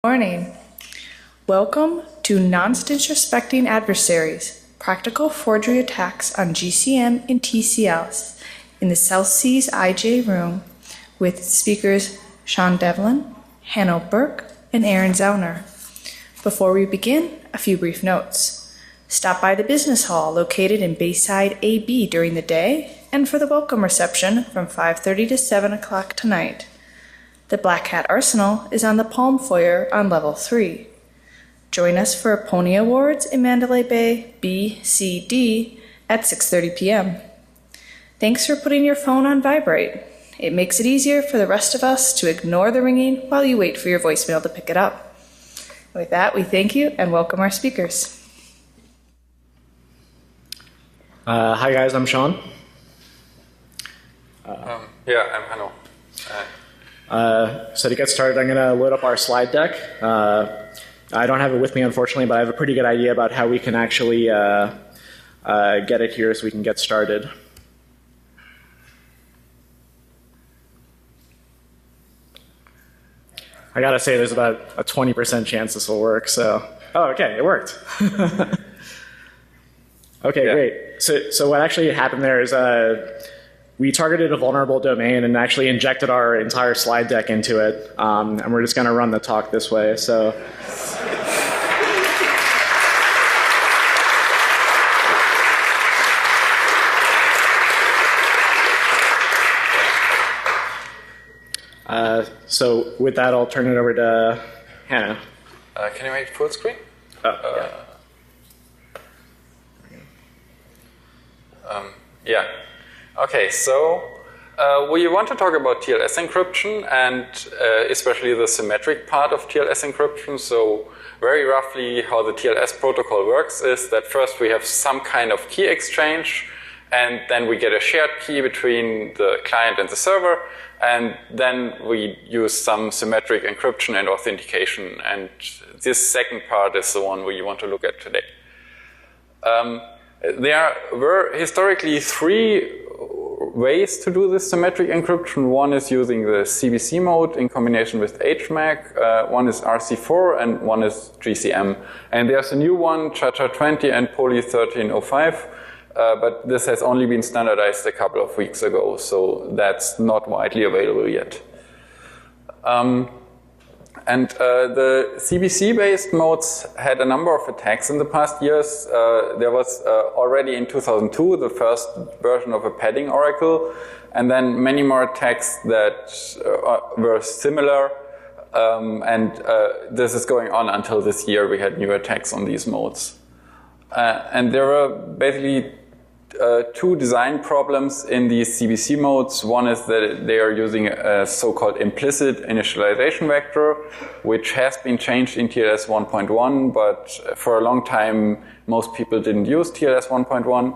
Morning. Welcome to Nonce Disrespecting Adversaries, Practical Forgery Attacks on GCM and TLS in the South Seas IJ room with speakers Sean Devlin, Hanno Burke, and Aaron Zauner. Before we begin, a few brief notes. Stop by the business hall located in Bayside AB during the day and for the welcome reception from 5:30 to 7 o'clock tonight. The Black Hat Arsenal is on the Palm Foyer on Level 3. Join us for Pony Awards in Mandalay Bay BCD at 6:30 p.m. Thanks for putting your phone on vibrate. It makes it easier for the rest of us to ignore the ringing while you wait for your voicemail to pick it up. With that, we thank you and welcome our speakers. Hi guys, I'm Sean. I'm Hanno. So to get started, I'm going to load up our slide deck. I don't have it with me, unfortunately, but I have a pretty good idea about how we can actually get it here so we can get started. I got to say, there's about a 20% chance this will work. So, oh, okay, it worked. Okay, yeah. Great. So what actually happened there is we targeted a vulnerable domain and actually injected our entire slide deck into it. And we're just going to run the talk this way. So. So with that, I'll turn it over to Hannah. Can you make full screen? Yeah. Okay, so we want to talk about TLS encryption and especially the symmetric part of TLS encryption. So very roughly how the TLS protocol works is that first we have some kind of key exchange, and then we get a shared key between the client and the server, and then we use some symmetric encryption and authentication, and this second part is the one we want to look at today. There were historically three ways to do this symmetric encryption. One is using the CBC mode in combination with HMAC, one is RC4, and one is GCM. And there's a new one, CHA-20 and Poly 1305, but this has only been standardized a couple of weeks ago, so that's not widely available yet. The CBC-based modes had a number of attacks in the past years. There was already in 2002 the first version of a padding oracle, and then many more attacks that were similar. This is going on until this year. We had new attacks on these modes. And there were basically two design problems in these CBC modes. One is that they are using a so-called implicit initialization vector, which has been changed in TLS 1.1, but for a long time most people didn't use TLS 1.1.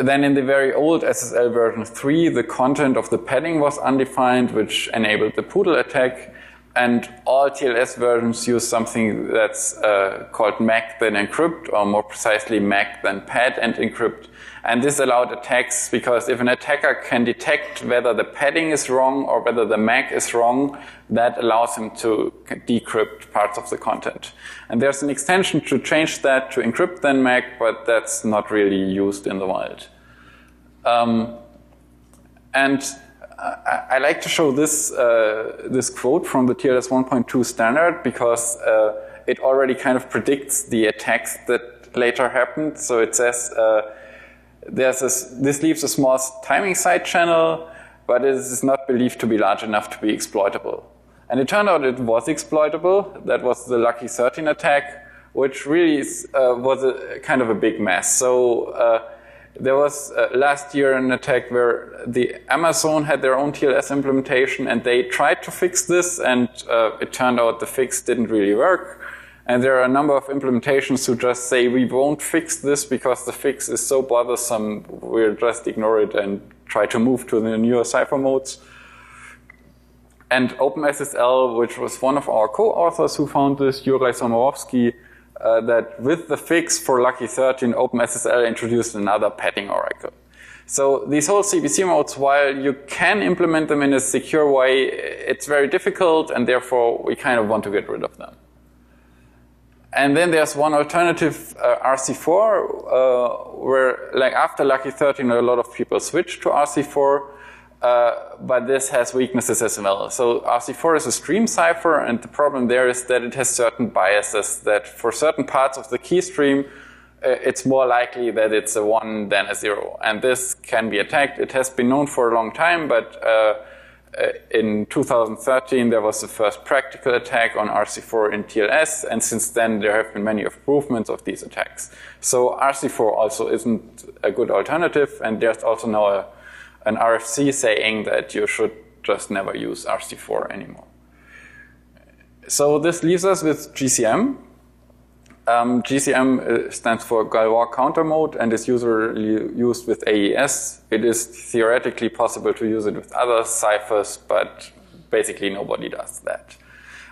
Then in the very old SSL version 3, the content of the padding was undefined, which enabled the poodle attack. And all TLS versions use something that's called MAC then encrypt, or more precisely MAC then pad and encrypt. And this allowed attacks because if an attacker can detect whether the padding is wrong or whether the MAC is wrong, that allows him to decrypt parts of the content. And there's an extension to change that to encrypt then MAC, but that's not really used in the wild. I like to show this this quote from the TLS 1.2 standard because it already kind of predicts the attacks that later happened. So it says this leaves a small timing side channel, but it is not believed to be large enough to be exploitable. And it turned out it was exploitable. That was the Lucky 13 attack, which really was a kind of a big mess. So there was last year an attack where the Amazon had their own TLS implementation and they tried to fix this, and it turned out the fix didn't really work. And there are a number of implementations who just say, we won't fix this because the fix is so bothersome, we'll just ignore it and try to move to the newer cipher modes. And OpenSSL, which was one of our co-authors who found this, Juraj Somorovsky, that with the fix for Lucky 13, OpenSSL introduced another padding oracle. So these whole CBC modes, while you can implement them in a secure way, it's very difficult, and therefore we kind of want to get rid of them. And then there's one alternative, RC4, where like after Lucky 13, a lot of people switched to RC4, but this has weaknesses as well. So RC4 is a stream cipher, and the problem there is that it has certain biases, that for certain parts of the key stream, it's more likely that it's a 1 than a 0. And this can be attacked. It has been known for a long time, but in 2013 there was the first practical attack on RC4 in TLS, and since then there have been many improvements of these attacks. So RC4 also isn't a good alternative, and there's also now an RFC saying that you should just never use RC4 anymore. So this leaves us with GCM. GCM stands for Galois counter mode and is usually used with AES. It is theoretically possible to use it with other ciphers, but basically nobody does that.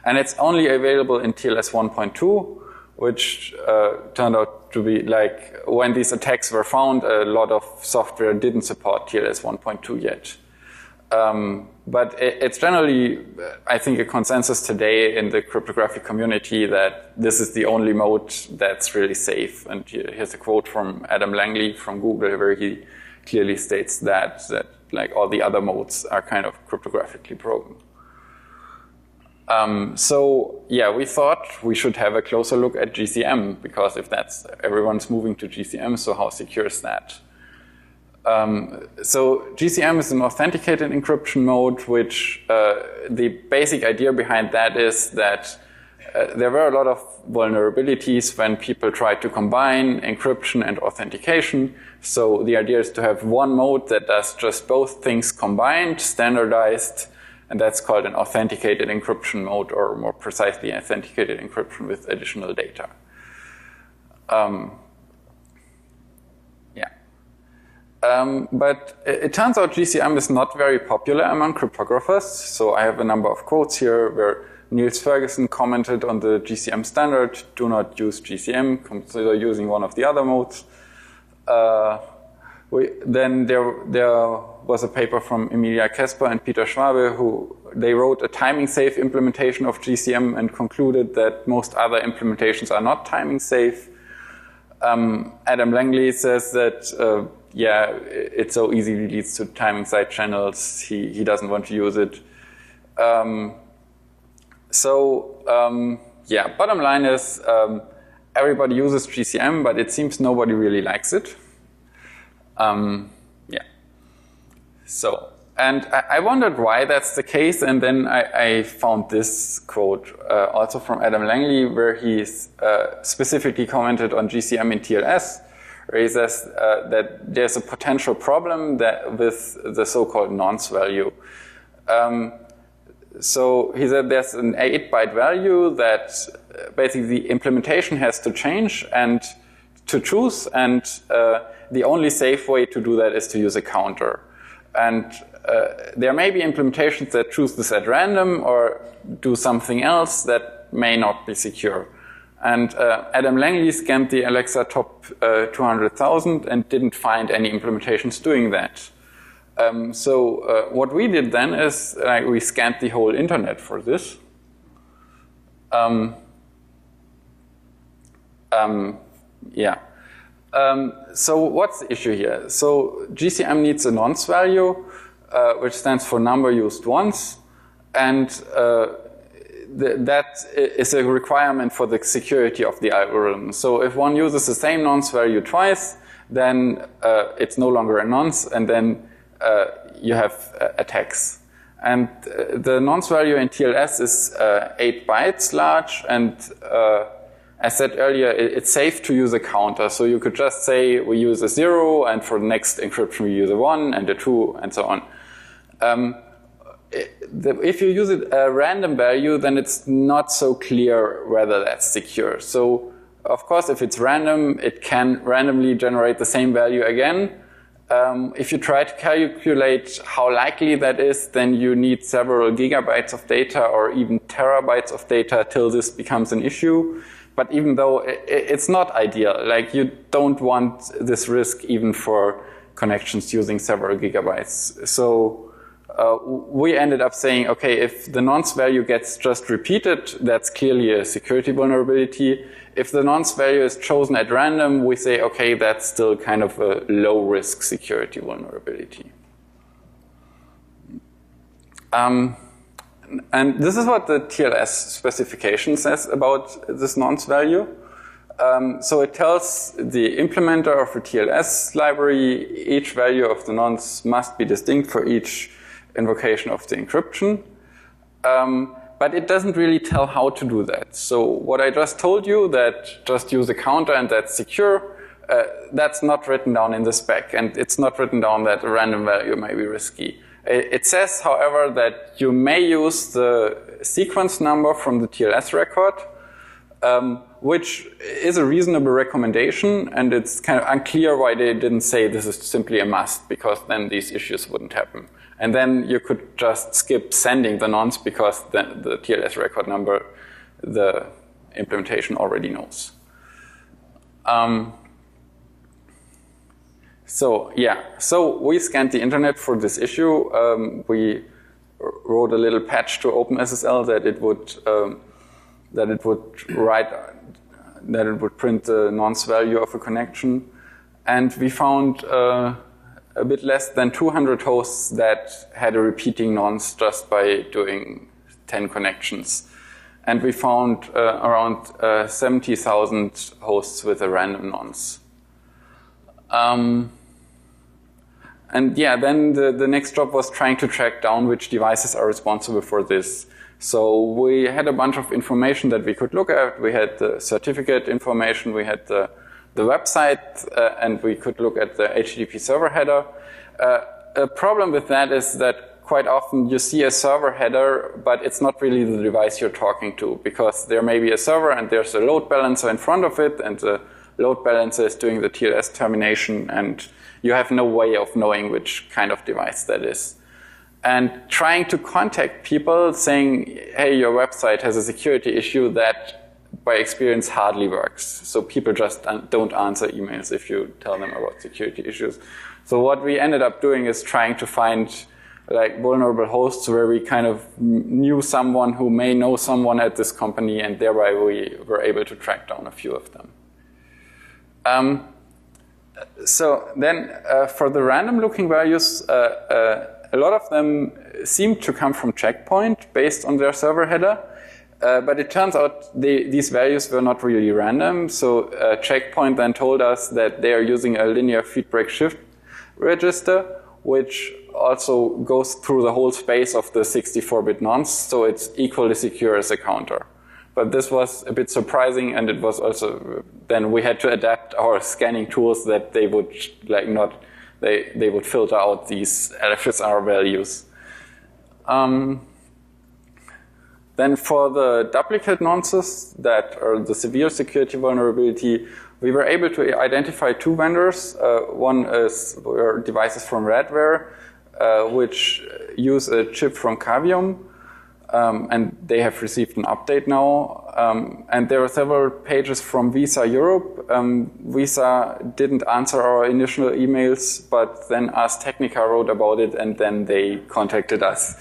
And it's only available in TLS 1.2, which turned out to be like, when these attacks were found, a lot of software didn't support TLS 1.2 yet. But it's generally, I think, a consensus today in the cryptographic community that this is the only mode that's really safe. And here's a quote from Adam Langley from Google, where he clearly states that like all the other modes are kind of cryptographically broken. So yeah, we thought we should have a closer look at GCM, because if that's, everyone's moving to GCM, so how secure is that? So GCM is an authenticated encryption mode, which the basic idea behind that is that there were a lot of vulnerabilities when people tried to combine encryption and authentication. So the idea is to have one mode that does just both things combined, standardized, and that's called an authenticated encryption mode, or more precisely, authenticated encryption with additional data. But it turns out GCM is not very popular among cryptographers. So I have a number of quotes here where Niels Ferguson commented on the GCM standard: do not use GCM, consider using one of the other modes. Then there was a paper from Emilia Kesper and Peter Schwabe, who they wrote a timing safe implementation of GCM and concluded that most other implementations are not timing safe. Adam Langley says that yeah, it so easily leads to timing side channels. He doesn't want to use it. Yeah, bottom line is everybody uses GCM, but it seems nobody really likes it. Yeah. So, and I wondered why that's the case, and then I found this quote also from Adam Langley, where he specifically commented on GCM in TLS, where he says that there's a potential problem with the so-called nonce value. So he said there's an 8-byte value that basically the implementation has to change and to choose, and the only safe way to do that is to use a counter. And there may be implementations that choose this at random or do something else that may not be secure. And Adam Langley scanned the Alexa top 200,000 and didn't find any implementations doing that. So what we did then is we scanned the whole internet for this. Yeah. So what's the issue here? So GCM needs a nonce value, which stands for number used once, and that is a requirement for the security of the algorithm. So if one uses the same nonce value twice, then it's no longer a nonce, and then you have attacks. And the nonce value in TLS is 8 bytes large, and as said earlier, it's safe to use a counter. So you could just say we use a 0, and for the next encryption we use a 1 and a 2, and so on. If you use a random value, then it's not so clear whether that's secure. So, of course, if it's random, it can randomly generate the same value again. If you try to calculate how likely that is, then you need several gigabytes of data or even terabytes of data till this becomes an issue. But even though it's not ideal, like you don't want this risk even for connections using several gigabytes. So we ended up saying, okay, if the nonce value gets just repeated, that's clearly a security vulnerability. If the nonce value is chosen at random, we say, okay, that's still kind of a low-risk security vulnerability. And this is what the TLS specification says about this nonce value. So it tells the implementer of the TLS library each value of the nonce must be distinct for each invocation of the encryption. But it doesn't really tell how to do that. So what I just told you, that just use a counter and that's secure, that's not written down in the spec. And it's not written down that a random value may be risky. It says, however, that you may use the sequence number from the TLS record, which is a reasonable recommendation, and it's kind of unclear why they didn't say this is simply a must, because then these issues wouldn't happen. And then you could just skip sending the nonce because the TLS record number, the implementation already knows. So we scanned the internet for this issue. We wrote a little patch to OpenSSL that it would print the nonce value of a connection, and we found a bit less than 200 hosts that had a repeating nonce just by doing 10 connections, and we found around 70,000 hosts with a random nonce. And yeah, then the next job was trying to track down which devices are responsible for this. So we had a bunch of information that we could look at. We had the certificate information, we had the website, and we could look at the HTTP server header. A problem with that is that quite often you see a server header, but it's not really the device you're talking to, because there may be a server and there's a load balancer in front of it, and the load balancer is doing the TLS termination, and you have no way of knowing which kind of device that is. And trying to contact people saying, hey, your website has a security issue, that by experience hardly works. So people just don't answer emails if you tell them about security issues. So what we ended up doing is trying to find like vulnerable hosts where we kind of knew someone who may know someone at this company, and thereby we were able to track down a few of them. So then for the random looking values, a lot of them seem to come from Checkpoint based on their server header, but it turns out these values were not really random. So Checkpoint then told us that they are using a linear feedback shift register, which also goes through the whole space of the 64-bit nonce, so it's equally secure as a counter. But this was a bit surprising, and it was also, then we had to adapt our scanning tools that they would they would filter out these LFSR values. Then for the duplicate nonces that are the severe security vulnerability, we were able to identify two vendors. One were devices from Radware, which use a chip from Cavium. And they have received an update now. And there are several pages from Visa Europe. Visa didn't answer our initial emails, but then Ars Technica wrote about it, and then they contacted us.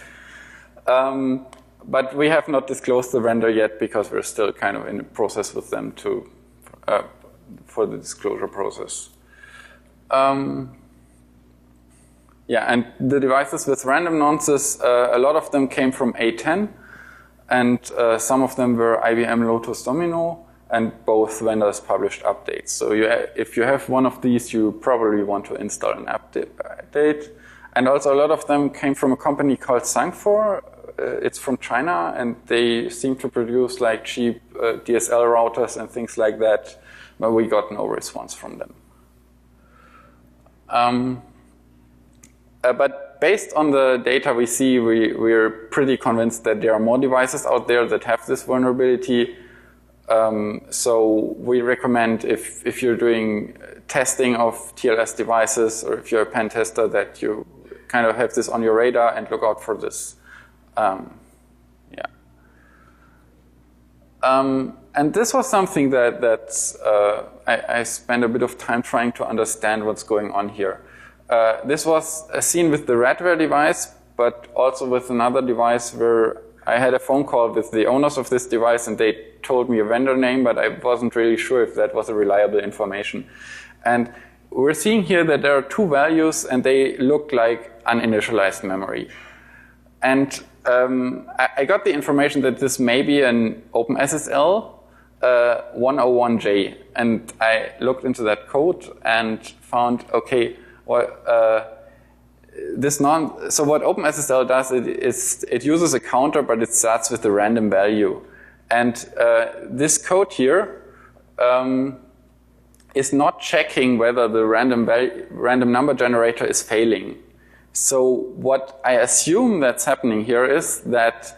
But we have not disclosed the vendor yet because we're still kind of in the process with them for the disclosure process. Yeah, and the devices with random nonces, a lot of them came from A10, and some of them were IBM Lotus Domino, and both vendors published updates. So if you have one of these, you probably want to install an update. And also a lot of them came from a company called Sangfor. It's from China, and they seem to produce like cheap DSL routers and things like that, but we got no response from them. But based on the data we see, we're pretty convinced that there are more devices out there that have this vulnerability. So we recommend if you're doing testing of TLS devices, or if you're a pen tester, that you kind of have this on your radar and look out for this. And this was something that I spent a bit of time trying to understand what's going on here. this was seen with the Radware device, but also with another device where I had a phone call with the owners of this device and they told me a vendor name, but I wasn't really sure if that was a reliable information. And we're seeing here that there are two values and they look like uninitialized memory. And I got the information that this may be an OpenSSL 101J. And I looked into that code and found, okay, well, so what OpenSSL does is it uses a counter, but it starts with a random value. And this code here is not checking whether the random number generator is failing. So what I assume that's happening here is that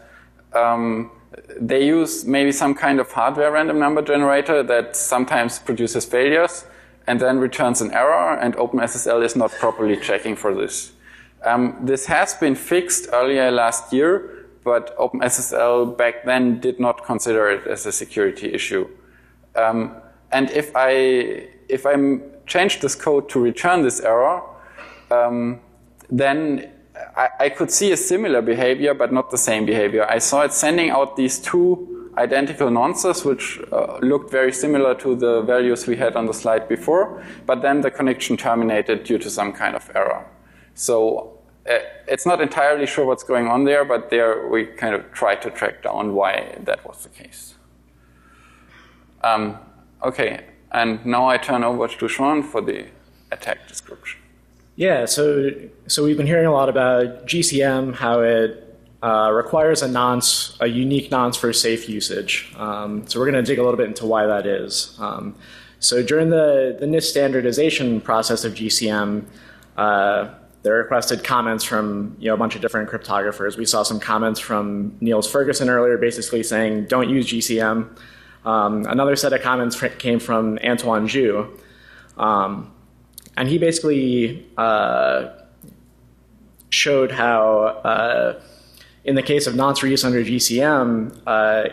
they use maybe some kind of hardware random number generator that sometimes produces failures and then returns an error, and OpenSSL is not properly checking for this. This has been fixed earlier last year, but OpenSSL back then did not consider it as a security issue. And if I change this code to return this error, then I could see a similar behavior, but not the same behavior. I saw it sending out these two identical nonces, which looked very similar to the values we had on the slide before, but then the connection terminated due to some kind of error. So it's not entirely sure what's going on there, but there we kind of tried to track down why that was the case. Okay, and now I turn over to Sean for the attack description. Yeah, so we've been hearing a lot about GCM, how it requires a unique nonce for safe usage. So we're going to dig a little bit into why that is. So during the NIST standardization process of GCM, they requested comments from a bunch of different cryptographers. We saw some comments from Niels Ferguson earlier, basically saying don't use GCM. Another set of comments came from Antoine Jus. And he basically showed how, in the case of nonce reuse under GCM,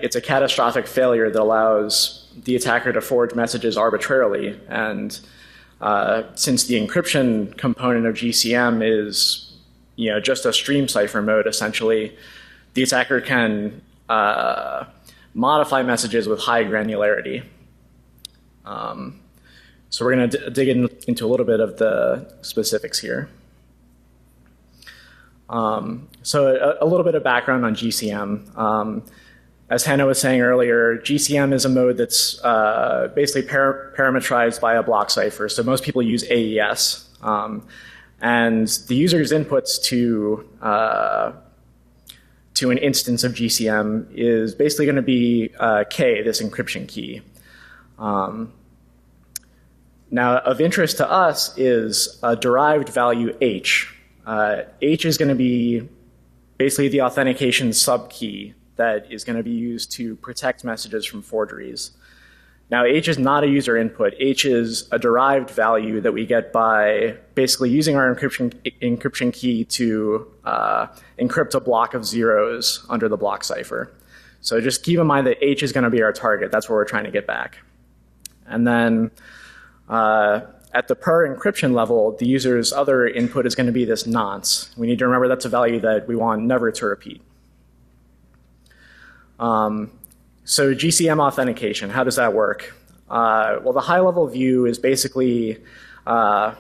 it's a catastrophic failure that allows the attacker to forge messages arbitrarily. And since the encryption component of GCM is, just a stream cipher mode, essentially, the attacker can modify messages with high granularity. So we're going to dig into a little bit of the specifics here. So a little bit of background on GCM. As Hannah was saying earlier, GCM is a mode that's basically parametrized by a block cipher. So most people use AES. And the user's inputs to an instance of GCM is basically going to be K, this encryption key. Now, of interest to us is a derived value H. H is going to be basically the authentication subkey that is going to be used to protect messages from forgeries. Now, H is not a user input. H is a derived value that we get by basically using our encryption key to encrypt a block of zeros under the block cipher. So just keep in mind that H is going to be our target. That's what we're trying to get back. And then at the per encryption level, the user's other input is going to be this nonce. We need to remember that's a value that we want never to repeat. So GCM authentication, how does that work? Well, the high-level view is basically, so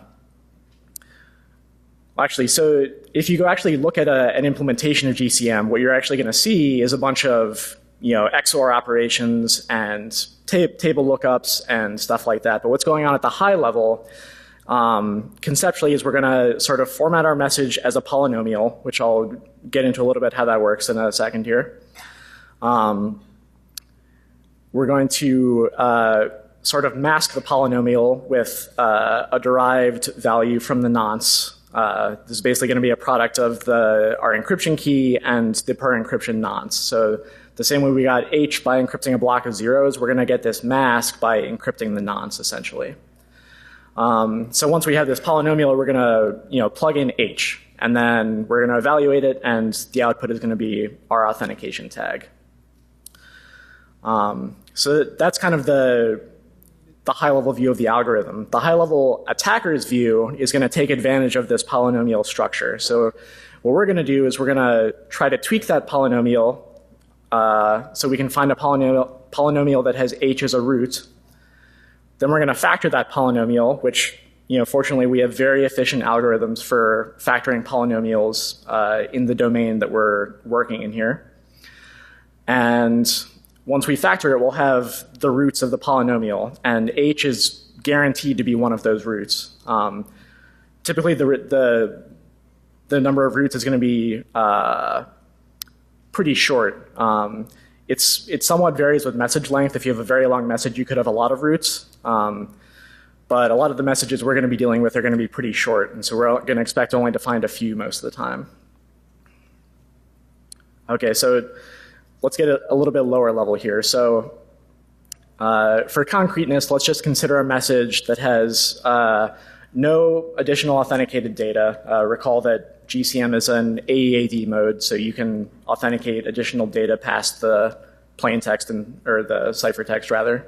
if you go actually look at an implementation of GCM, what you're actually going to see is a bunch of XOR operations and table lookups and stuff like that. But what's going on at the high level, conceptually, is we're going to sort of format our message as a polynomial, which I'll get into a little bit how that works in a second here. We're going to sort of mask the polynomial with a derived value from the nonce. This is basically going to be a product of our encryption key and the per encryption nonce. So the same way we got H by encrypting a block of zeros, we're going to get this mask by encrypting the nonce, essentially. So once we have this polynomial, we're going to plug in H, and then we're going to evaluate it, and the output is going to be our authentication tag. So that's kind of the the high-level view of the algorithm. The high-level attacker's view is going to take advantage of this polynomial structure. So what we're going to do is we're going to try to tweak that polynomial so we can find a polynomial that has h as a root. Then we're going to factor that polynomial, which, fortunately we have very efficient algorithms for factoring polynomials in the domain that we're working in here. And once we factor it, we'll have the roots of the polynomial, and h is guaranteed to be one of those roots. Typically, the number of roots is going to be pretty short. It somewhat varies with message length. If you have a very long message, you could have a lot of roots. But a lot of the messages we're going to be dealing with are going to be pretty short, and so we're going to expect only to find a few most of the time. Okay, so let's get a little bit lower level here. So for concreteness, let's just consider a message that has no additional authenticated data. Recall that GCM is an AEAD mode, so you can authenticate additional data past the plain text or the ciphertext rather.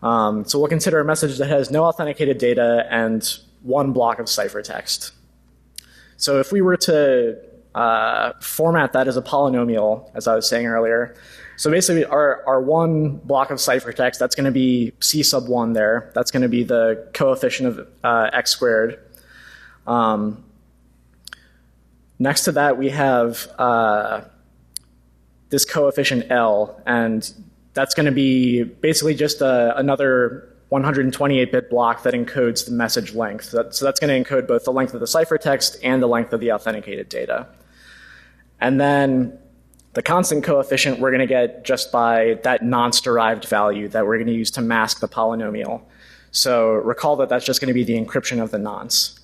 So we'll consider a message that has no authenticated data and one block of ciphertext. So if we were to format that as a polynomial, as I was saying earlier, so basically our one block of ciphertext, that's going to be c sub 1 there. That's going to be the coefficient of x squared. Next to that, we have this coefficient L, and that's going to be basically just another 128-bit block that encodes the message length. So that's going to encode both the length of the ciphertext and the length of the authenticated data. And then the constant coefficient we're going to get just by that nonce-derived value that we're going to use to mask the polynomial. So recall that that's just going to be the encryption of the nonce.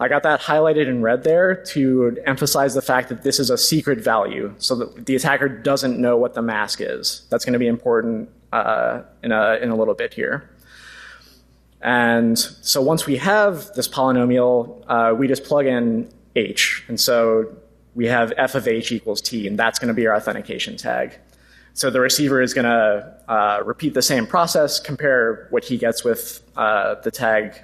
I got that highlighted in red there to emphasize the fact that this is a secret value, so that the attacker doesn't know what the mask is. That's going to be important in a little bit here. And so once we have this polynomial, we just plug in h. And so we have f of h equals t, and that's going to be our authentication tag. So the receiver is going to repeat the same process, compare what he gets with the tag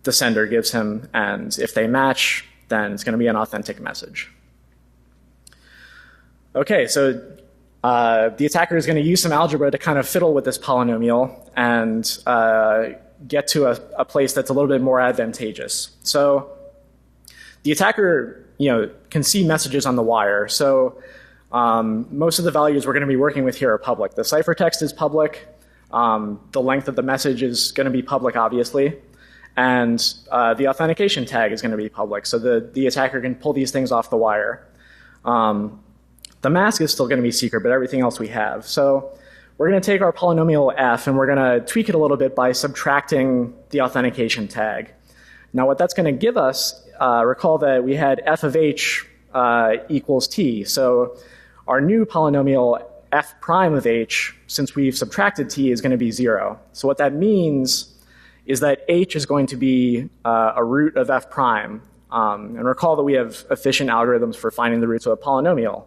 the sender gives him, and if they match, then it's going to be an authentic message. Okay, so the attacker is going to use some algebra to kind of fiddle with this polynomial and get to a place that's a little bit more advantageous. So the attacker, can see messages on the wire. So most of the values we're going to be working with here are public. The ciphertext is public. The length of the message is going to be public, obviously. And the authentication tag is going to be public, so the attacker can pull these things off the wire. The mask is still going to be secret, but everything else we have. So we're going to take our polynomial f, and we're going to tweak it a little bit by subtracting the authentication tag. Now what that's going to give us, recall that we had f of h equals t. So our new polynomial f prime of h, since we've subtracted t, is going to be 0. So what that means is that h is going to be a root of f prime. And recall that we have efficient algorithms for finding the roots of a polynomial.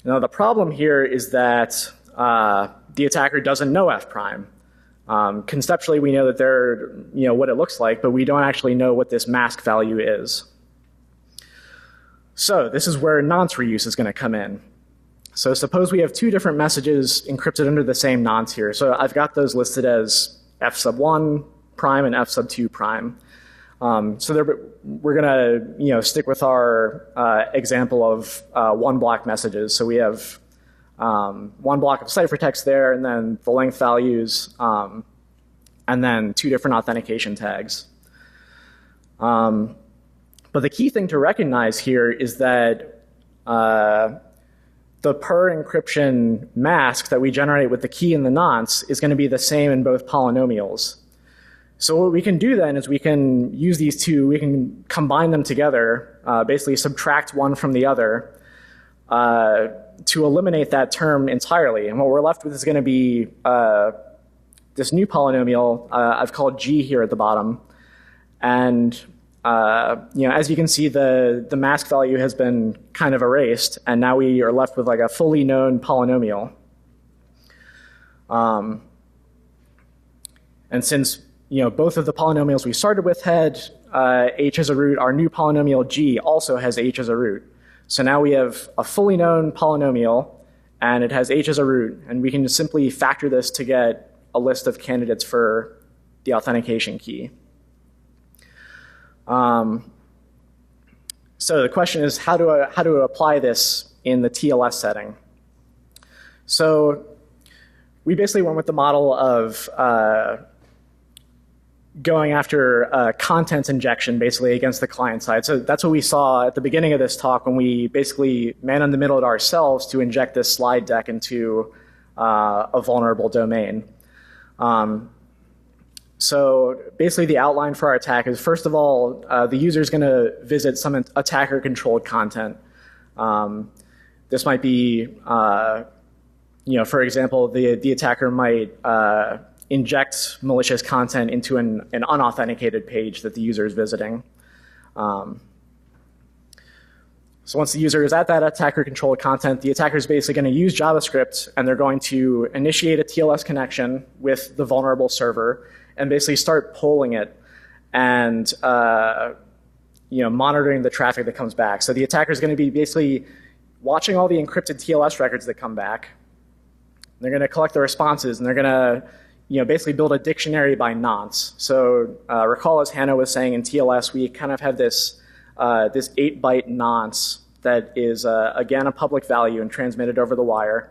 Now the problem here is that the attacker doesn't know f prime. Conceptually, we know that they're, what it looks like, but we don't actually know what this mask value is. So this is where nonce reuse is going to come in. So suppose we have two different messages encrypted under the same nonce here. So I've got those listed as f sub 1 prime and f sub 2 prime. So we're going to stick with our example of one block messages. So we have one block of ciphertext there, and then the length values, and then two different authentication tags. But the key thing to recognize here is that the per encryption mask that we generate with the key and the nonce is going to be the same in both polynomials. So what we can do then is we can use these two, we can combine them together, basically subtract one from the other to eliminate that term entirely. And what we're left with is going to be this new polynomial I've called g here at the bottom. And as you can see, the mask value has been kind of erased, and now we are left with like a fully known polynomial. And since both of the polynomials we started with had h as a root, our new polynomial g also has h as a root. So now we have a fully known polynomial, and it has h as a root, and we can just simply factor this to get a list of candidates for the authentication key. So the question is, how to apply this in the TLS setting? So we basically went with the model of going after content injection basically against the client side. So that's what we saw at the beginning of this talk when we basically man-in-the-middle it ourselves to inject this slide deck into a vulnerable domain. So basically the outline for our attack is, first of all, the user is going to visit some attacker-controlled content. This might be, for example, the attacker might inject malicious content into an unauthenticated page that the user is visiting. So once the user is at that attacker-controlled content, the attacker is basically going to use JavaScript, and they're going to initiate a TLS connection with the vulnerable server and basically start polling it and monitoring the traffic that comes back. So the attacker is going to be basically watching all the encrypted TLS records that come back. They're going to collect the responses, and they're going to basically build a dictionary by nonce. So recall, as Hannah was saying, in TLS, we kind of have this 8-byte nonce that is, again, a public value and transmitted over the wire.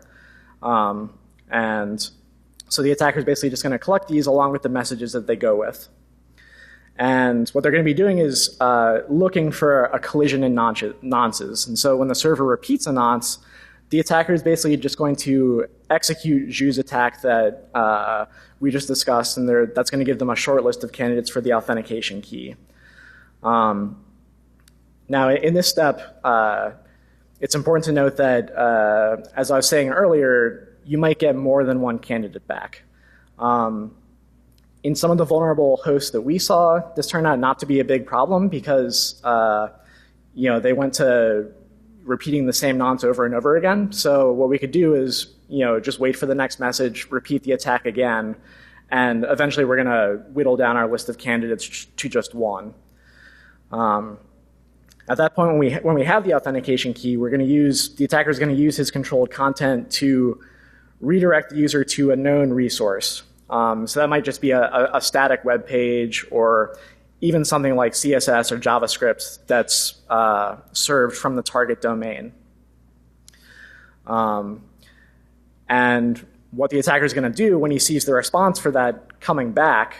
And so the attacker is basically just going to collect these along with the messages that they go with. And what they're going to be doing is looking for a collision in nonces. And so when the server repeats a nonce, the attacker is basically just going to execute Jou's attack that we just discussed, and that's going to give them a short list of candidates for the authentication key. Now, in this step, it's important to note that, as I was saying earlier, you might get more than one candidate back. In some of the vulnerable hosts that we saw, this turned out not to be a big problem because they went to repeating the same nonce over and over again. So what we could do is just wait for the next message, repeat the attack again, and eventually we're going to whittle down our list of candidates to just one. At that point, when we have the authentication key, the attacker is going to use his controlled content to redirect the user to a known resource. So that might just be a static web page, or even something like CSS or JavaScript that's served from the target domain. And what the attacker is going to do when he sees the response for that coming back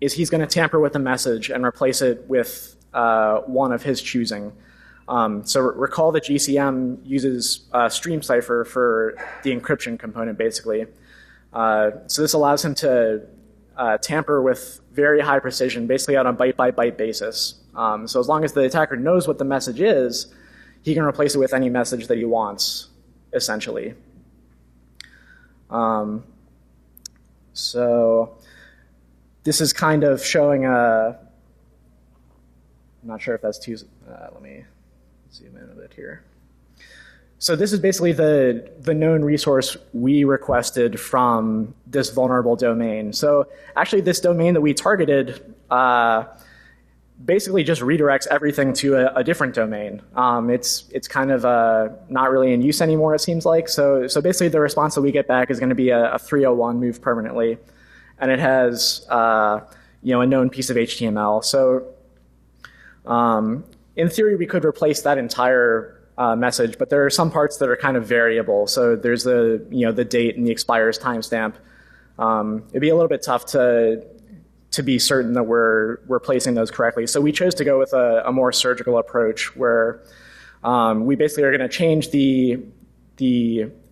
is he's going to tamper with the message and replace it with one of his choosing. So recall that GCM uses stream cipher for the encryption component, basically. So this allows him to tamper with very high precision, basically on a byte-by-byte basis. So as long as the attacker knows what the message is, he can replace it with any message that he wants, essentially. So this is kind of showing I'm not sure if that's too, let me zoom in a bit here. So this is basically the known resource we requested from this vulnerable domain. So actually this domain that we targeted basically just redirects everything to a different domain. It's kind of not really in use anymore, it seems like. So basically the response that we get back is going to be a 301 move permanently. And it has a known piece of HTML. So in theory, we could replace that entire message, but there are some parts that are kind of variable. So there's the date and the expires timestamp. It'd be a little bit tough to be certain that we're placing those correctly. So we chose to go with a more surgical approach where we basically are going to change the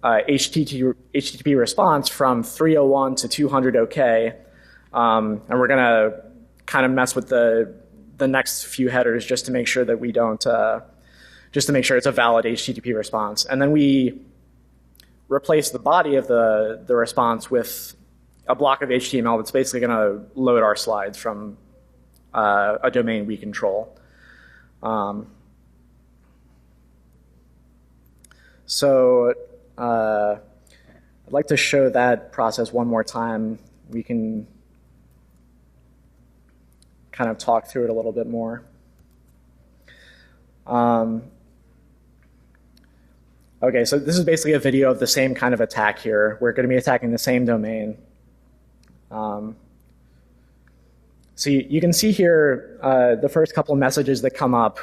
HTTP response from 301 to 200 OK, and we're going to kind of mess with the next few headers just to make sure that we don't just to make sure it's a valid HTTP response. And then we replace the body of the response with a block of HTML that's basically going to load our slides from a domain we control. So I'd like to show that process one more time. We can kind of talk through it a little bit more. Okay, so this is basically a video of the same kind of attack here. We're going to be attacking the same domain. So you can see here the first couple of messages that come up.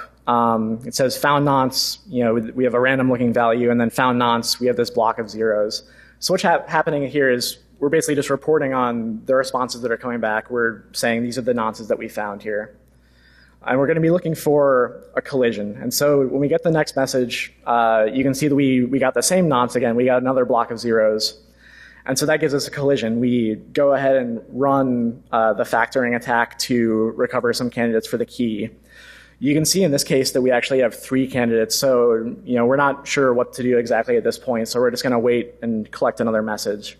It says found nonce, we have a random looking value, and then found nonce, we have this block of zeros. So what's happening here is we're basically just reporting on the responses that are coming back. We're saying these are the nonces that we found here. And we're going to be looking for a collision. And so when we get the next message, you can see that we got the same nonce again. We got another block of zeros. And so that gives us a collision. We go ahead and run the factoring attack to recover some candidates for the key. You can see in this case that we actually have 3 candidates. So we're not sure what to do exactly at this point. So we're just going to wait and collect another message.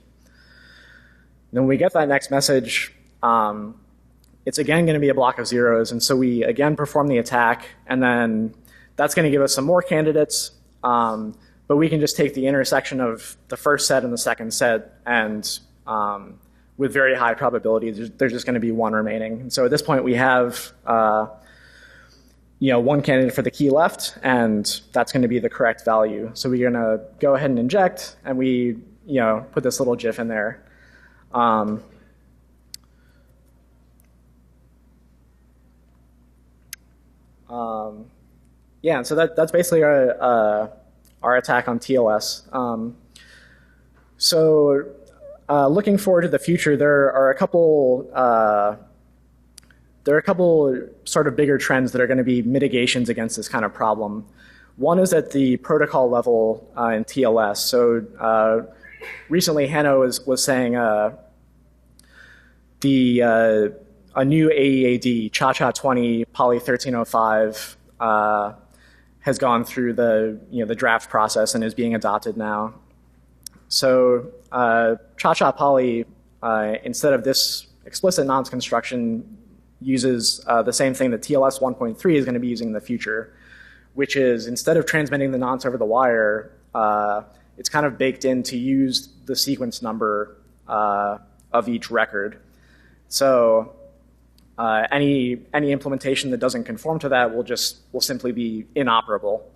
Then when we get that next message, it's again going to be a block of zeros. And so we again perform the attack. And then that's going to give us some more candidates. But we can just take the intersection of the first set and the second set, and with very high probability, there's just going to be 1 remaining. And so at this point, we have 1 candidate for the key left, and that's going to be the correct value. So we're going to go ahead and inject, and we put this little GIF in there. Yeah, so that's basically our attack on TLS. Looking forward to the future, there are a couple sort of bigger trends that are going to be mitigations against this kind of problem. One is at the protocol level in TLS. So recently, Hanno was saying a new AEAD, CHA-CHA-20 Poly 1305, has gone through the draft process and is being adopted now. So CHA-CHA Poly, instead of this explicit nonce construction, uses the same thing that TLS 1.3 is going to be using in the future, which is instead of transmitting the nonce over the wire, it's kind of baked in to use the sequence number of each record. So any implementation that doesn't conform to that will simply be inoperable.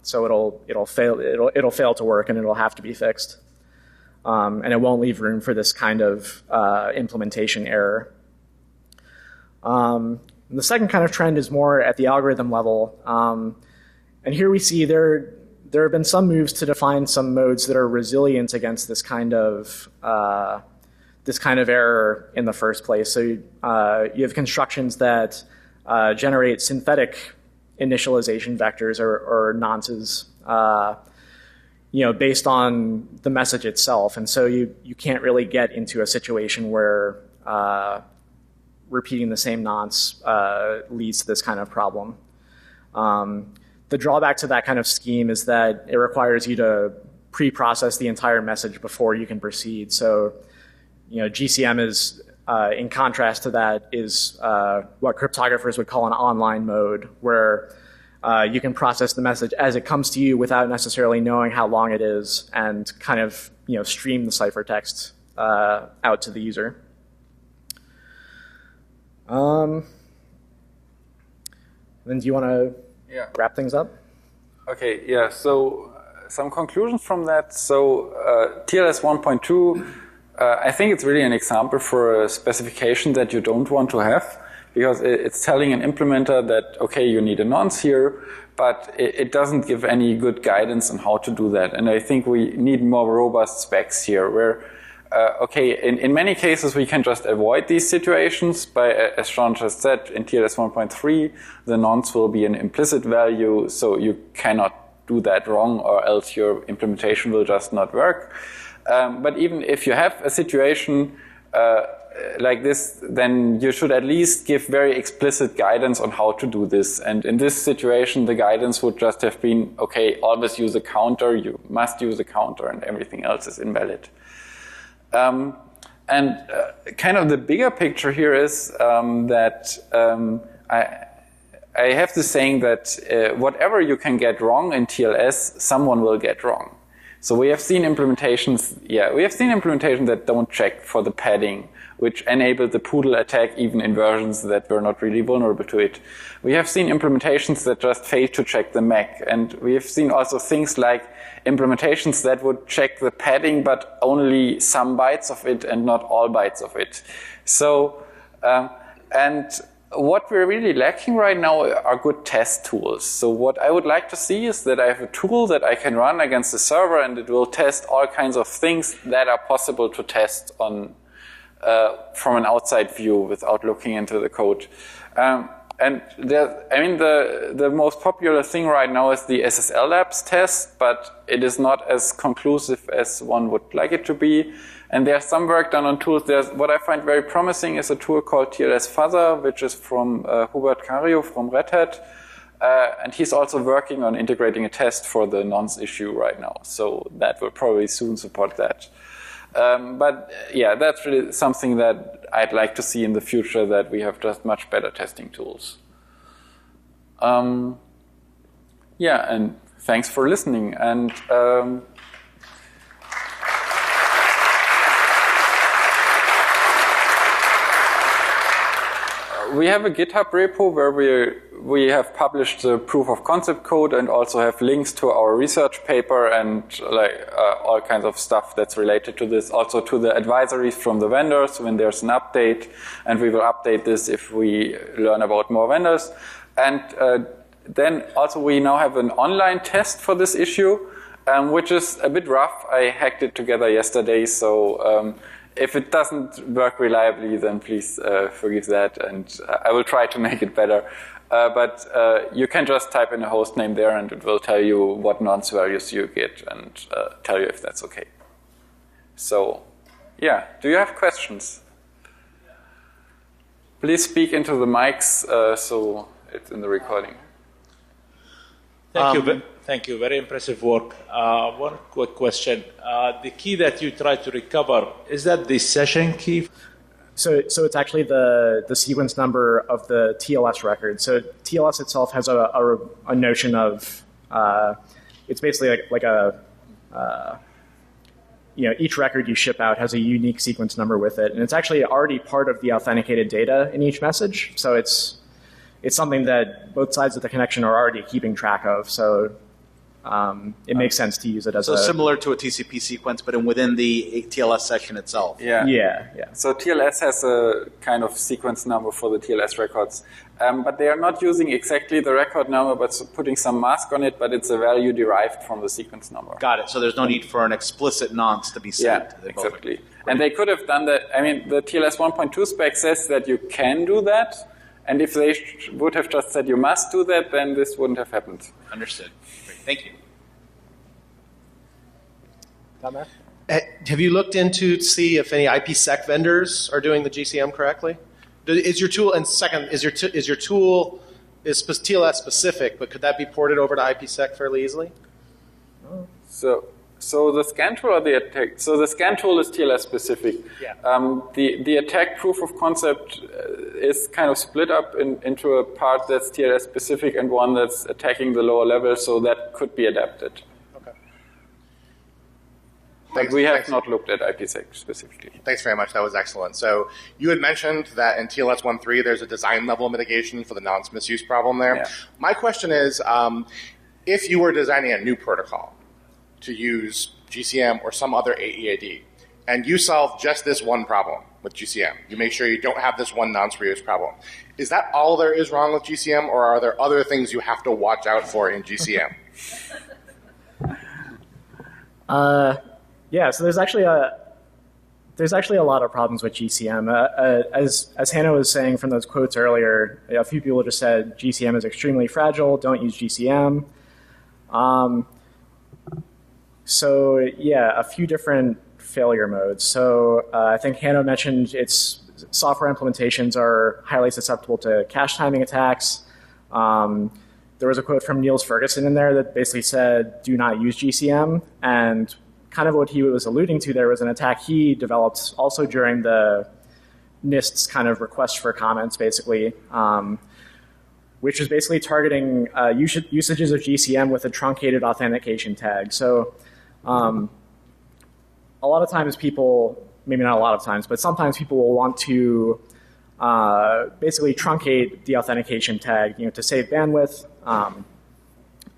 So it'll fail to work, and it'll have to be fixed. And it won't leave room for this kind of implementation error. The second kind of trend is more at the algorithm level. And here we see there have been some moves to define some modes that are resilient against this kind of error in the first place. So you have constructions that generate synthetic initialization vectors or nonces, based on the message itself. And so you can't really get into a situation where repeating the same nonce leads to this kind of problem. The drawback to that kind of scheme is that it requires you to pre-process the entire message before you can proceed. So GCM is, in contrast to that, is what cryptographers would call an online mode, where you can process the message as it comes to you without necessarily knowing how long it is, and kind of stream the ciphertext out to the user. Then do you want to wrap things up? Okay, yeah, so some conclusions from that. So TLS 1.2, I think it's really an example for a specification that you don't want to have, because it's telling an implementer that, okay, you need a nonce here, but it doesn't give any good guidance on how to do that. And I think we need more robust specs here, where, okay, in many cases we can just avoid these situations by, as Sean just said, in TLS 1.3, the nonce will be an implicit value, so you cannot do that wrong, or else your implementation will just not work. But even if you have a situation like this, then you should at least give very explicit guidance on how to do this. And in this situation, the guidance would just have been, okay, always use a counter, you must use a counter, and everything else is invalid. And kind of the bigger picture here is that I have this saying that whatever you can get wrong in TLS, someone will get wrong. So we have seen implementations, that don't check for the padding, which enable the poodle attack even in versions that were not really vulnerable to it. We have seen implementations that just fail to check the MAC. And we have seen also things like implementations that would check the padding, but only some bytes of it and not all bytes of it. So, and what we're really lacking right now are good test tools. So what I would like to see is that I have a tool that I can run against the server, and it will test all kinds of things that are possible to test on from an outside view without looking into the code. And the most popular thing right now is the SSL Labs test, but it is not as conclusive as one would like it to be. And there's some work done on tools. What I find very promising is a tool called TLS Fuzzer, which is from Hubert Cario from Red Hat. And he's also working on integrating a test for the nonce issue right now. So that will probably soon support that. But yeah, that's really something that I'd like to see in the future, that we have just much better testing tools. Yeah, and thanks for listening. And we have a GitHub repo where we have published the proof of concept code and also have links to our research paper and all kinds of stuff that's related to this. Also to the advisories from the vendors when there's an update, and we will update this if we learn about more vendors. And then also we now have an online test for this issue, which is a bit rough. I hacked it together yesterday, so if it doesn't work reliably, then please forgive that, and I will try to make it better. But you can just type in a host name there, and it will tell you what nonce values you get and tell you if that's okay. So, yeah, do you have questions? Please speak into the mics so it's in the recording. Thank you. Very impressive work. One quick question. The key that you try to recover, is that the session key? So it's actually the sequence number of the TLS record. So TLS itself has a notion of, it's basically like a, each record you ship out has a unique sequence number with it. And it's actually already part of the authenticated data in each message. So it's something that both sides of the connection are already keeping track of. So it makes sense to use it as similar to a TCP sequence, but within the TLS session itself. Yeah. So TLS has a kind of sequence number for the TLS records. But they are not using exactly the record number, but putting some mask on it, but it's a value derived from the sequence number. Got it. So there's no need for an explicit nonce to be sent. Yeah, exactly. And they could have done that. I mean, the TLS 1.2 spec says that you can do that. And if they would have just said you must do that, then this wouldn't have happened. Understood. Great. Thank you. Have you looked into to see if any IPsec vendors are doing the GCM correctly? Is your tool, and second, is your tool TLS specific, but could that be ported over to IPsec fairly easily? So the scan tool or the attack? So the scan tool is TLS specific. Yeah. The attack proof of concept is kind of split up into a part that's TLS specific and one that's attacking the lower level, so that could be adapted. Okay. But we have not looked at IPsec specifically. Thanks very much. That was excellent. So you had mentioned that in TLS 1.3 there's a design level mitigation for the nonce misuse problem there. Yeah. My question is, if you were designing a new protocol to use GCM or some other AEAD, and you solve just this one problem with GCM, you make sure you don't have this one nonce reuse problem, is that all there is wrong with GCM, or are there other things you have to watch out for in GCM? Yeah, so there's actually a lot of problems with GCM. As Hannah was saying from those quotes earlier, a few people just said GCM is extremely fragile, don't use GCM. So yeah, a few different failure modes. So I think Hannah mentioned its software implementations are highly susceptible to cache timing attacks. There was a quote from Niels Ferguson in there that basically said, do not use GCM. And kind of what he was alluding to there was an attack he developed also during the NIST's kind of request for comments, basically, which was basically targeting usages of GCM with a truncated authentication tag. So A lot of times people, maybe not a lot of times, but sometimes people will want to basically truncate the authentication tag, to save bandwidth.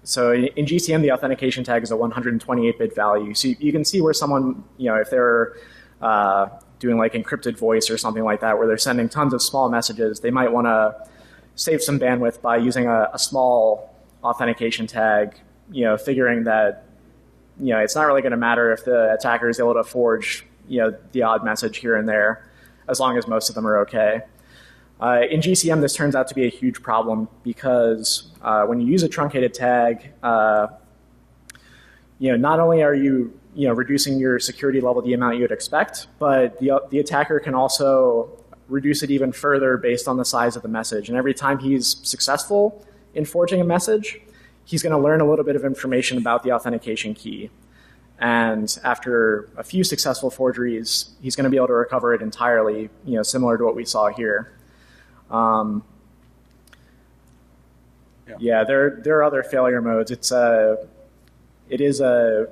So in GCM, the authentication tag is a 128-bit value. So you can see where someone, if they're doing like encrypted voice or something like that, where they're sending tons of small messages, they might want to save some bandwidth by using a small authentication tag, figuring that, it's not really going to matter if the attacker is able to forge, the odd message here and there, as long as most of them are okay. In GCM, this turns out to be a huge problem because when you use a truncated tag, not only are you reducing your security level the amount you would expect, but the attacker can also reduce it even further based on the size of the message. And every time he's successful in forging a message, he's going to learn a little bit of information about the authentication key. And after a few successful forgeries, he's going to be able to recover it entirely, similar to what we saw here. Yeah, there are other failure modes. It is as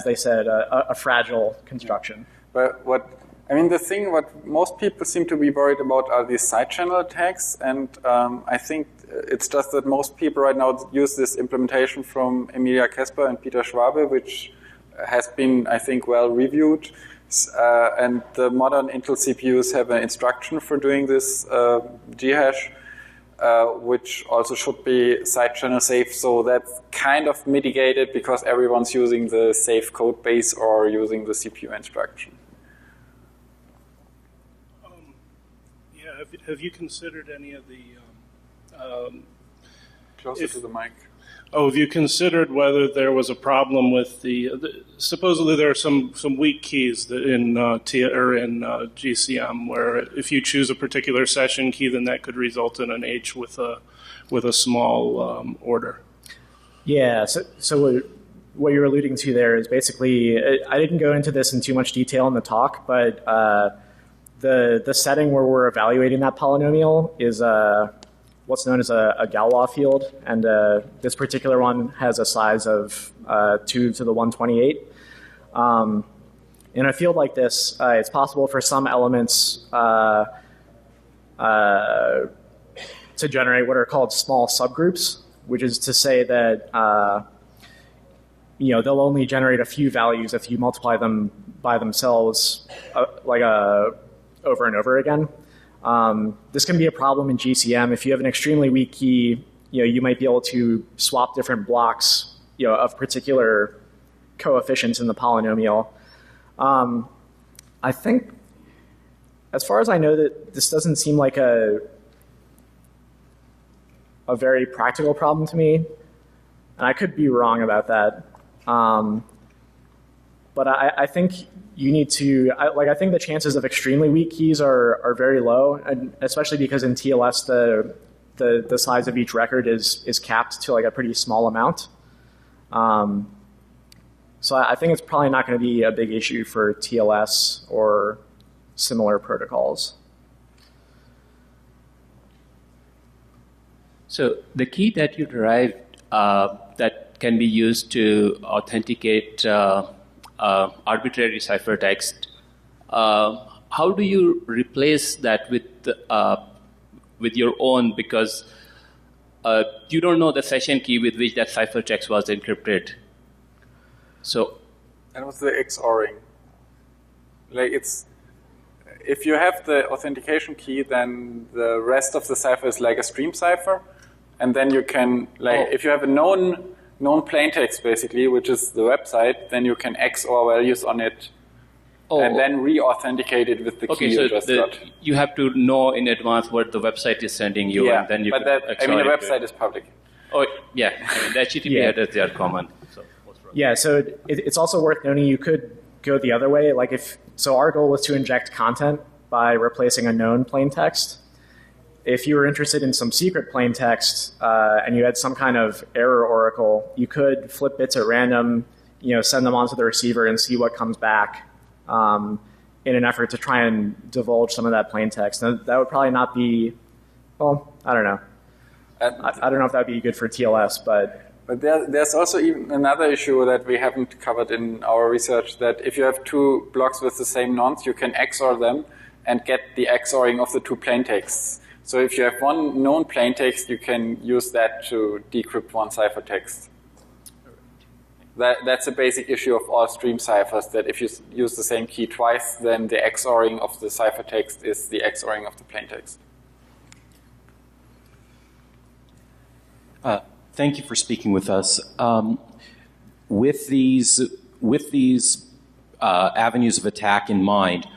they said, a fragile construction. But the thing what most people seem to be worried about are these side channel attacks, and I think it's just that most people right now use this implementation from Emilia Kesper and Peter Schwabe, which has been, I think, well reviewed. And the modern Intel CPUs have an instruction for doing this ghash, which also should be side channel safe. So that's kind of mitigated because everyone's using the safe code base or using the CPU instruction. Have you considered any of the Closer to the mic. have you considered whether there was a problem with supposedly there are some weak keys in GCM where if you choose a particular session key, then that could result in an H with a small order. Yeah. So what you're alluding to there is basically, I didn't go into this in too much detail in the talk, but the setting where we're evaluating that polynomial is what's known as a Galois field, and this particular one has a size of 2 to the 128. In a field like this, it's possible for some elements to generate what are called small subgroups, which is to say that they'll only generate a few values if you multiply them by themselves over and over again. This can be a problem in GCM. If you have an extremely weak key, you might be able to swap different blocks, of particular coefficients in the polynomial. I think, as far as I know, that this doesn't seem like a very practical problem to me, and I could be wrong about that. But I think you need to, I think the chances of extremely weak keys are very low, and especially because in TLS the size of each record is capped to a pretty small amount. So I think it's probably not going to be a big issue for TLS or similar protocols. So the key that you derived that can be used to authenticate arbitrary ciphertext, how do you replace that with your own? Because you don't know the session key with which that ciphertext was encrypted. So that was the XORing. If you have the authentication key, then the rest of the cipher is like a stream cipher, and then you can if you have a known plaintext basically, which is the website, then you can XOR values on it, and then re-authenticate it with the key you just got. You have to know in advance what the website is sending you, and then you can the website is public. Oh yeah, the HTTP headers, they are common. So it's also worth noting you could go the other way. Our goal was to inject content by replacing a known plaintext. If you were interested in some secret plaintext and you had some kind of error oracle, you could flip bits at random, send them onto the receiver and see what comes back in an effort to try and divulge some of that plaintext. Now, that would probably not be, I don't know. I don't know if that would be good for TLS, but But there's also even another issue that we haven't covered in our research, that if you have two blocks with the same nonce, you can XOR them and get the XORing of the two plaintexts. So if you have one known plaintext, you can use that to decrypt one ciphertext. That's a basic issue of all stream ciphers, that if you use the same key twice, then the XORing of the ciphertext is the XORing of the plaintext. Thank you for speaking with us. With these avenues of attack in mind,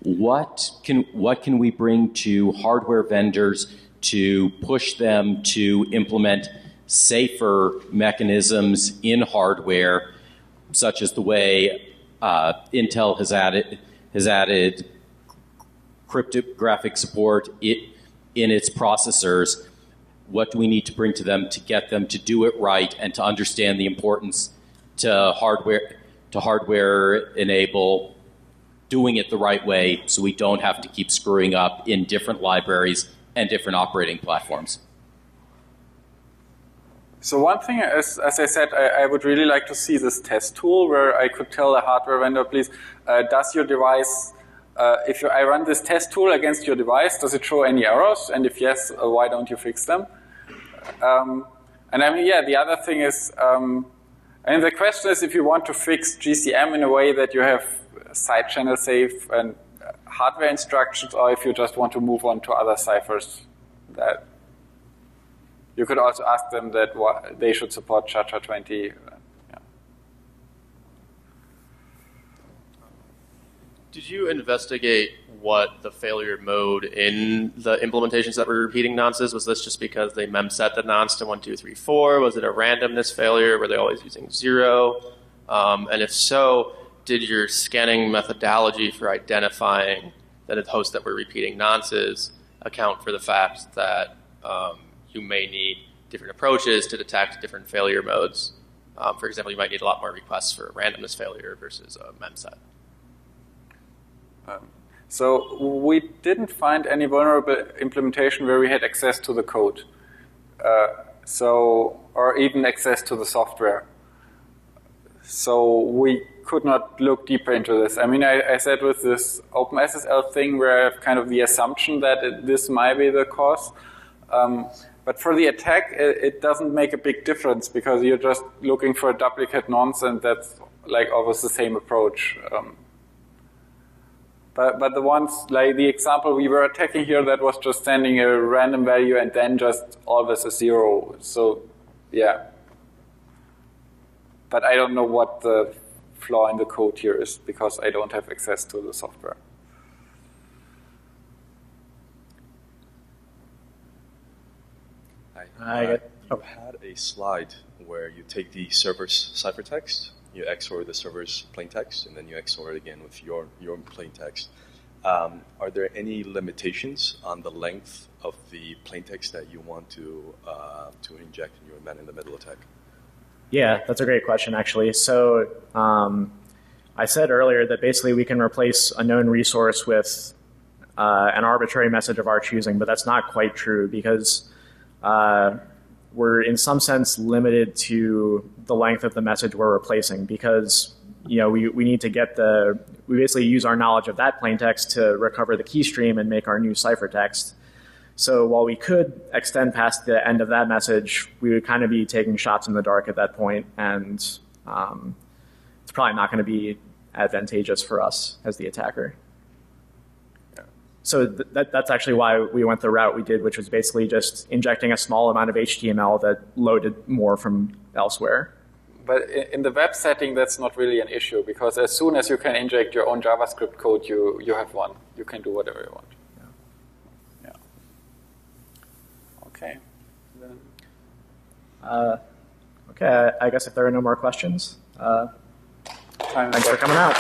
what can we bring to hardware vendors to push them to implement safer mechanisms in hardware, such as the way Intel has added cryptographic support in its processors? What do we need to bring to them to get them to do it right and to understand the importance to hardware enable doing it the right way, so we don't have to keep screwing up in different libraries and different operating platforms? So one thing, as I said, I would really like to see this test tool where I could tell a hardware vendor, please, does your device, if I run this test tool against your device, does it show any errors? And if yes, why don't you fix them? And I mean, yeah, the other thing is, and the question is if you want to fix GCM in a way that you have side channel safe and hardware instructions, or if you just want to move on to other ciphers. That you could also ask them that they should support SHA-20. Did you investigate what the failure mode in the implementations that were repeating nonces? Was this just because they memset the nonce to 1, 2, 3, 4? Was it a randomness failure? Were they always using 0? And if so, did your scanning methodology for identifying that the hosts that were repeating nonces account for the fact that you may need different approaches to detect different failure modes? For example, you might need a lot more requests for a randomness failure versus a memset. So we didn't find any vulnerable implementation where we had access to the code, or even access to the software. So we could not look deeper into this. I mean, I said with this OpenSSL thing where I have kind of the assumption that this might be the cause. But for the attack, it doesn't make a big difference because you're just looking for a duplicate nonce, and that's like always the same approach. But the ones, like the example we were attacking here, that was just sending a random value and then just always a 0. So, yeah. But I don't know what the flaw in the code here is because I don't have access to the software. You had a slide where you take the server's ciphertext, you XOR the server's plaintext, and then you XOR it again with your plaintext. Are there any limitations on the length of the plaintext that you want to inject in your man-in-the-middle attack? Yeah, that's a great question, actually. So I said earlier that basically we can replace a known resource with an arbitrary message of our choosing, but that's not quite true because we're in some sense limited to the length of the message we're replacing because we need to get we basically use our knowledge of that plaintext to recover the key stream and make our new ciphertext. So while we could extend past the end of that message, we would kind of be taking shots in the dark at that point, and it's probably not going to be advantageous for us as the attacker. So that's actually why we went the route we did, which was basically just injecting a small amount of HTML that loaded more from elsewhere. But in the web setting, that's not really an issue because as soon as you can inject your own JavaScript code, you have one. You can do whatever you want. Yeah. Okay. Then. Okay, I guess if there are no more questions, thanks for coming out.